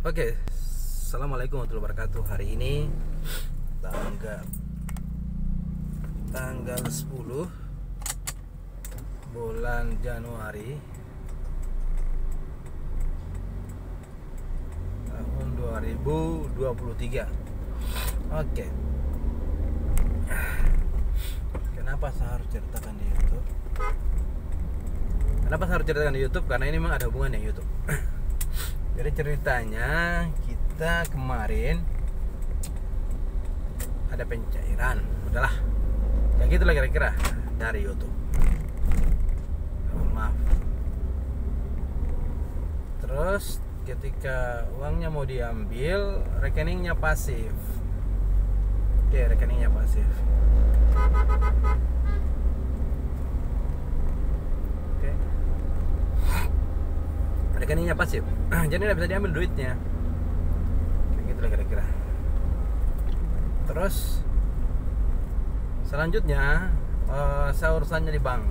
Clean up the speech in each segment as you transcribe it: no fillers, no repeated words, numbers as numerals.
Oke, assalamualaikum warahmatullahi wabarakatuh. Hari ini tanggal 10 bulan Januari tahun 2023. Oke. Kenapa saya harus ceritakan di YouTube? Karena ini memang ada hubungannya YouTube. Jadi ceritanya kita kemarin ada pencairan, udahlah, kayak gitulah kira-kira dari YouTube. Maaf. Terus ketika uangnya mau diambil, rekeningnya pasif. Oke, rekeningnya pasif. Oke. Rekeningnya pasif. Jadi nggak bisa diambil duitnya. Kayak gitu lah kira-kira. Terus selanjutnya saya urusannya di bank.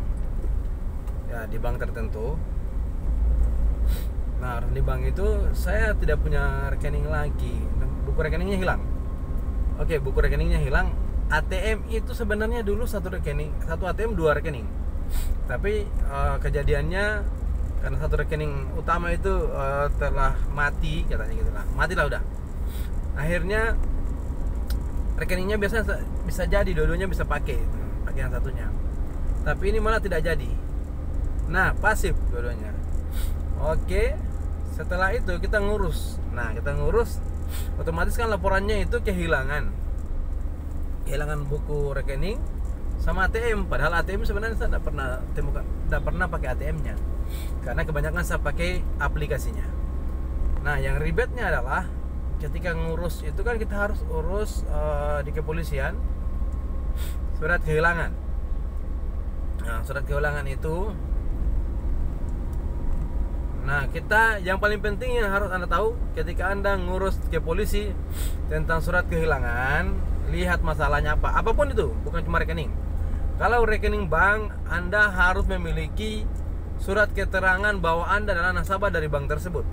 Ya, di bank tertentu. Nah, di bank itu saya tidak punya rekening lagi. Buku rekeningnya hilang. Oke, buku rekeningnya hilang. ATM itu sebenarnya dulu satu ATM dua rekening. Tapi kejadiannya karena satu rekening utama itu telah mati, katanya gitulah, matilah udah. Akhirnya rekeningnya biasanya bisa jadi dua-duanya bisa pakai yang satunya, tapi ini malah tidak jadi. Nah, pasif dua-duanya. Oke, setelah itu kita ngurus. Otomatis kan laporannya itu kehilangan buku rekening sama ATM. Padahal ATM sebenarnya saya tidak pernah pakai ATM-nya, karena kebanyakan saya pakai aplikasinya. Nah, yang ribetnya adalah ketika ngurus itu kan kita harus urus di kepolisian surat kehilangan. Nah, surat kehilangan itu, nah, kita yang paling penting yang harus Anda tahu ketika Anda ngurus ke polisi tentang surat kehilangan, lihat masalahnya apa. Apapun itu, bukan cuma rekening. Kalau rekening bank, Anda harus memiliki surat keterangan bahwa Anda adalah nasabah dari bank tersebut.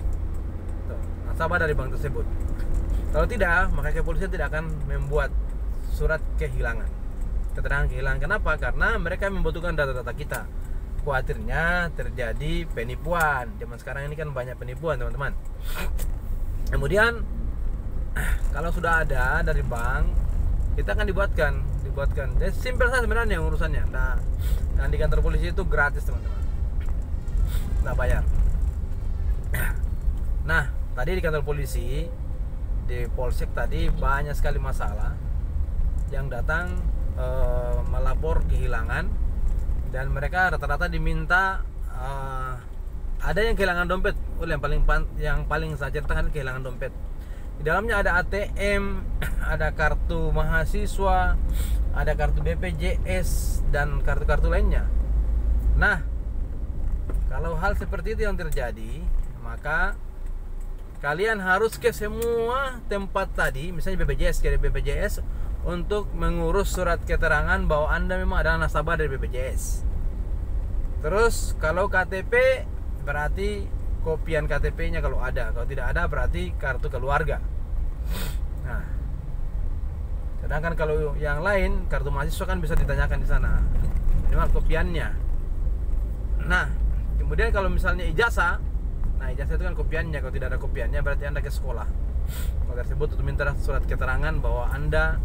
Kalau tidak, maka kepolisian tidak akan membuat surat kehilangan, keterangan kehilangan. Kenapa? Karena mereka membutuhkan data-data kita. Khawatirnya terjadi penipuan. Zaman sekarang ini kan banyak penipuan, teman-teman. Kemudian kalau sudah ada dari bank, kita akan dibuatkan. Jadi simpel saja sebenarnya urusannya. Nah, yang di kantor polisi itu gratis, teman-teman. Nggak bayar. Nah, tadi di kantor polisi, di polsek tadi banyak sekali masalah yang datang melapor kehilangan, dan mereka rata-rata diminta ada yang kehilangan dompet. Yang paling saya ceritakan kehilangan dompet. Di dalamnya ada ATM, ada kartu mahasiswa, ada kartu BPJS, dan kartu-kartu lainnya. Nah, kalau hal seperti itu yang terjadi, maka kalian harus ke semua tempat tadi, misalnya BPJS, untuk mengurus surat keterangan bahwa Anda memang adalah nasabah dari BPJS. Terus kalau KTP, berarti kopian KTP-nya kalau ada. Kalau tidak ada, berarti kartu keluarga. Nah, sedangkan kalau yang lain, kartu mahasiswa kan bisa ditanyakan di sana, minimal kopiannya. Nah, kemudian kalau misalnya ijazah, nah ijazah itu kan kopiannya. Kalau tidak ada kopiannya, berarti Anda ke sekolah tersebut untuk minta surat keterangan bahwa Anda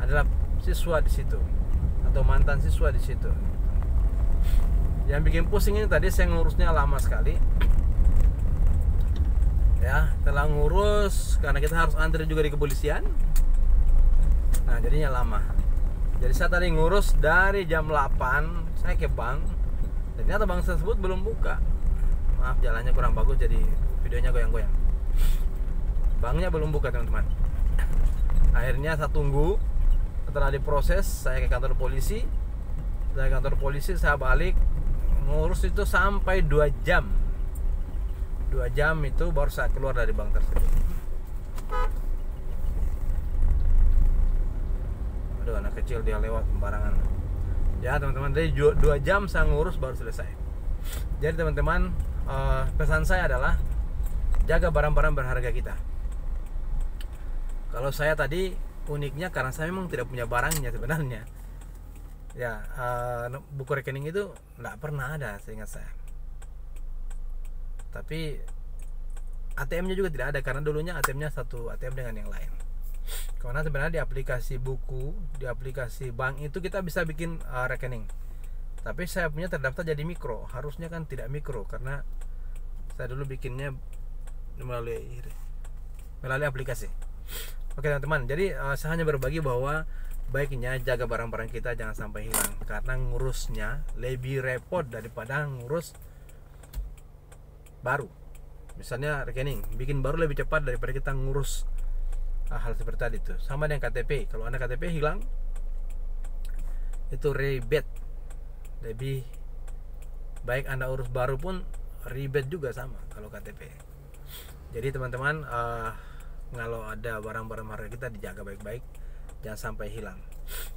adalah siswa di situ atau mantan siswa di situ. Yang bikin pusing ini tadi saya ngurusnya lama sekali. Ya, setelah ngurus, karena kita harus antri juga di kepolisian. Nah, jadinya lama. Jadi saya tadi ngurus dari jam 8, saya ke bank. Dan ternyata bank tersebut belum buka. Maaf, jalannya kurang bagus, jadi videonya goyang-goyang. Banknya belum buka, teman-teman. Akhirnya saya tunggu. Setelah diproses, saya ke kantor polisi. Dari kantor polisi saya balik. Ngurus itu sampai 2 jam. 2 jam itu baru saya keluar dari bank tersebut. Aduh, anak kecil dia lewat sembarangan. Ya, teman-teman, dari 2 jam saya ngurus baru selesai. Jadi teman-teman, pesan saya adalah jaga barang-barang berharga kita. Kalau saya tadi uniknya karena saya memang tidak punya barangnya sebenarnya. Ya, buku rekening itu nggak pernah ada seingat saya. Tapi ATM-nya juga tidak ada karena dulunya ATM-nya satu ATM dengan yang lain. Karena sebenarnya di aplikasi buku, di aplikasi bank itu kita bisa bikin rekening. Tapi saya punya terdaftar jadi mikro. Harusnya kan tidak mikro karena saya dulu bikinnya melalui aplikasi. Oke teman-teman, jadi saya hanya berbagi bahwa baiknya jaga barang-barang kita jangan sampai hilang karena ngurusnya lebih repot daripada ngurus baru. Misalnya rekening, bikin baru lebih cepat daripada kita ngurus hal seperti tadi itu. Sama dengan KTP, kalau Anda KTP hilang itu ribet. Lebih baik Anda urus baru pun ribet juga sama kalau KTP. Jadi teman-teman, kalau ada barang-barang harga kita dijaga baik-baik, jangan sampai hilang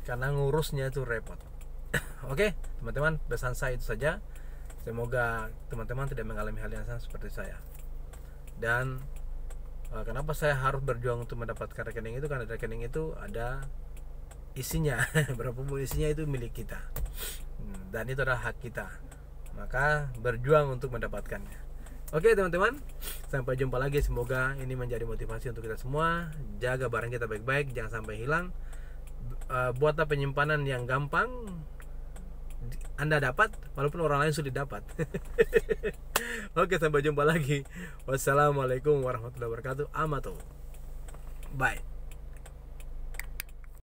karena ngurusnya itu repot. Oke teman-teman, pesan saya itu saja. Semoga teman-teman tidak mengalami hal yang sama seperti saya. Dan kenapa saya harus berjuang untuk mendapatkan rekening itu, karena rekening itu ada isinya. Berapapun isinya itu milik kita, dan itu adalah hak kita, maka berjuang untuk mendapatkannya. Oke teman-teman, sampai jumpa lagi. Semoga ini menjadi motivasi untuk kita semua. Jaga barang kita baik-baik, jangan sampai hilang. Buatlah penyimpanan yang gampang Anda dapat, walaupun orang lain sulit dapat. Oke, sampai jumpa lagi. Wassalamualaikum warahmatullahi wabarakatuh. Amato. Bye.